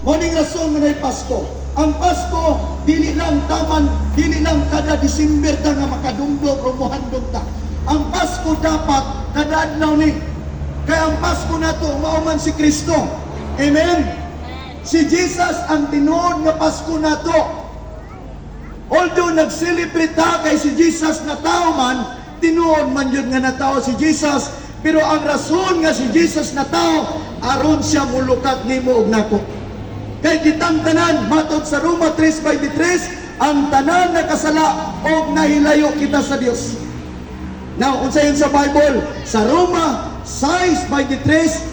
Muning rason nga Pasko. Ang Pasko dili lang kada December ta nga makadungdog o mohandog ta. Ang Pasko dapat kada adlaw ni. Kaya ang Pasko nato mao man si Kristo. Amen. Si Jesus ang tinuod nga Pasko nato. Although nag-celebrate ta kay si Jesus na tao man, tinuod man yun nga natao si Jesus, pero ang rason nga si Jesus na tao, aron siya mulukat nimo og nako. Kay kitang tanan, matod sa Roma 3:23, ang tanan nakasala og nahilayo kita sa Dios. Now, unsa yun sa Bible? Sa Roma 6:23,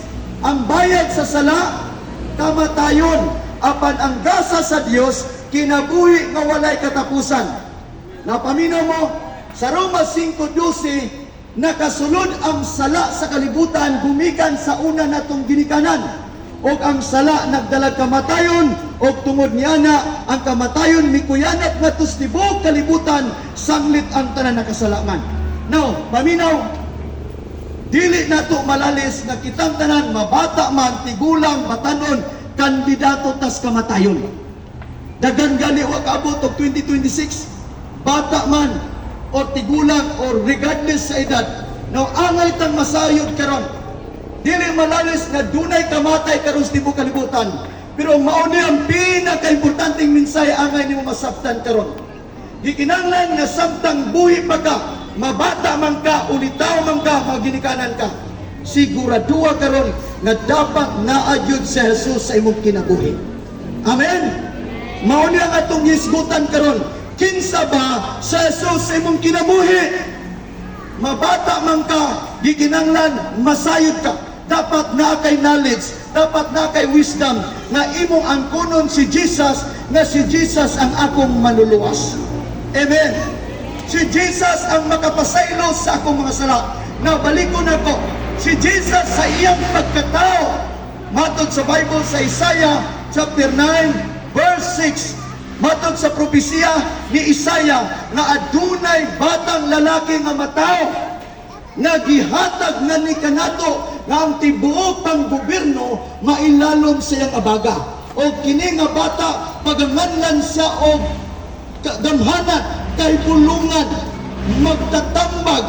ang bayad sa sala, kamatayon, apan ang gasa sa Dios, kinabuhi nga walay katapusan. Napaminaw mo, sa Roma 5:12, nakasulod ang sala sa kalibutan gumikan sa una natong ginikanan. Og ang sala nagdalag kamatayon, og tungod niana ang kamatayon mikuyanat nga tustibok kalibutan sanglit ang tanan nakasalaman. Now, paminaw, dili nato malalis nga kitang tanan mabata man, tigulang, batanon, kandidato tas kamatayon. Dagan gali wa kaabot og 2026, bata man o tigulang or regardless sa edad. Now, angay tang masayod karon. Dili malalis na dunay kamatay karon sa tibuok kalibutan. Pero mao ni ang pinaka-importanteng mensahe angay nimo masabtan karon. Gikinahanglan nga samtang buhi pa ka, mabata man ka, ulitaw man ka, maginikanan ka, siguraduha karon nga dapat naayod si Jesus sa imong kinabuhi. Amen. Mao ni ang atong hisgutan karon. Kinsa ba sa Jesus sa imong kinabuhi? Mabata man ka, gikinahanglan masayod ka. Dapat na kay knowledge, dapat na kay wisdom, na imong angkonon si Jesus, na si Jesus ang akong manluluwas. Amen. Si Jesus ang makapasaylo sa akong mga sala. Na balikon ako, si Jesus sa iyang pagkatao, matod sa Bible sa Isaiah chapter 9 verse 6, matod sa propesya ni Isaiah na adunay batang lalaki nga matao, nagihatag na ni kanato nga ang tibuok pang gobyerno mailalom sa iyang abaga. O kini nga bata paganganlan siya og gamhanan, kahibulungan, magtatambag,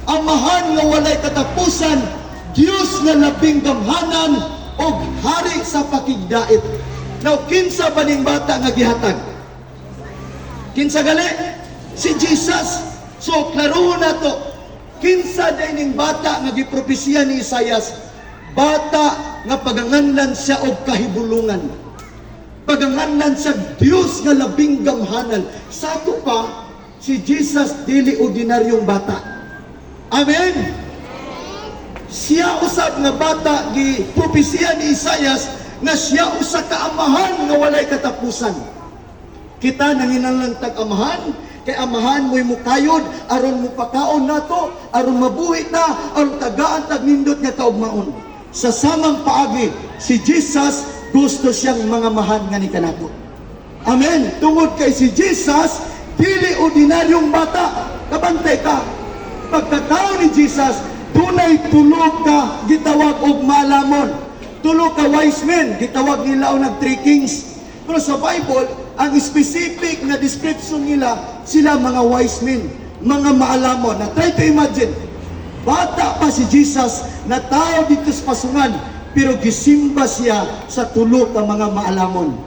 amahan nga walay katapusan, Dios nga labing gamhanan og hari sa pakigdait. Now, kinsa ba ning bata nga gihatag? Kinsa gali? Si Jesus. So, klaro na to. Kinsa day ning bata nga gipropesiya ni Isaias? Bata nga paganganlan siya og kahibulungan. Paganganlan sa Dios nga labing gamhanan. Sa ato pa, si Jesus dili ordinaryong bata. Amen. Siya usab nga bata gipropesiya ni Isaias nga siya usa ka amahan nga walay katapusan. Kita nanginahanglan tag amahan, kay amahan mo'y mukayod, aron mo pakaon nato, aron mabuhi na, aron tagaan tag nindot nga kaugmaon. Sa samang paagi, si Jesus gusto siyang mga mahan nga ni kanato. Amen. Tungod kay si Jesus, dili ordinaryong bata. Kabantay ka. Pagkatao ni Jesus, dunay tulog ka, gitawag og malamon. Tulog ka wise men, gitawag nila og nag three kings. Pero sa Bible, ang specific na description nila, sila mga wise men, mga maalamon. Na try to imagine, bata pa si Jesus na tao dito sa pasungan, pero gisimba siya sa tulog ng mga maalamon.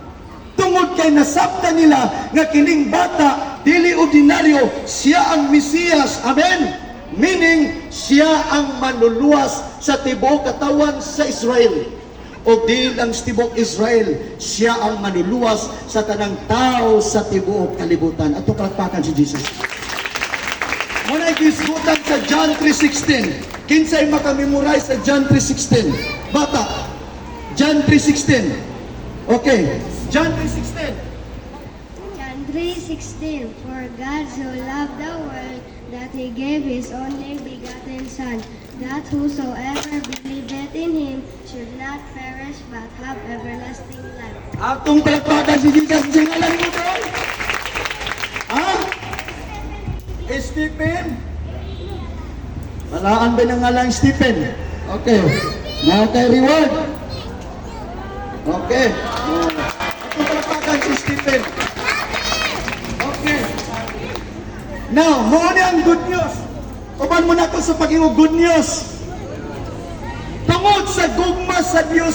Tungod kay nasabta nila nga kining bata, dili ordinaryo, siya ang Mesiyas. Amen? Meaning, siya ang manluluwas sa tibuok katawan sa Israel. O dili lang sa tibuok Israel, siya ang manluluwas sa tanang tao sa tibuok kalibutan. Ato palakpakan si Jesus. Muna ikisutan sa John 3:16. Kinsay makamemorize sa John 3:16? Bata. John 3:16. Okay. John 3:16. John 3:16. For God so loved the world that He gave His only begotten Son, that whosoever believeth in Him should not perish but have everlasting life. Atong palakpakan si Jesus. Sa ngalan mo to? Ha? Stephen? Malaan ba ng ngalan Stephen? Okay. Now kay reward. Okay. Pagpapalakpakan si Stephen. Okay. Now, huli ang good news. Uban mo na ko sa pag-iwo good news. Tungod sa gugma sa Dios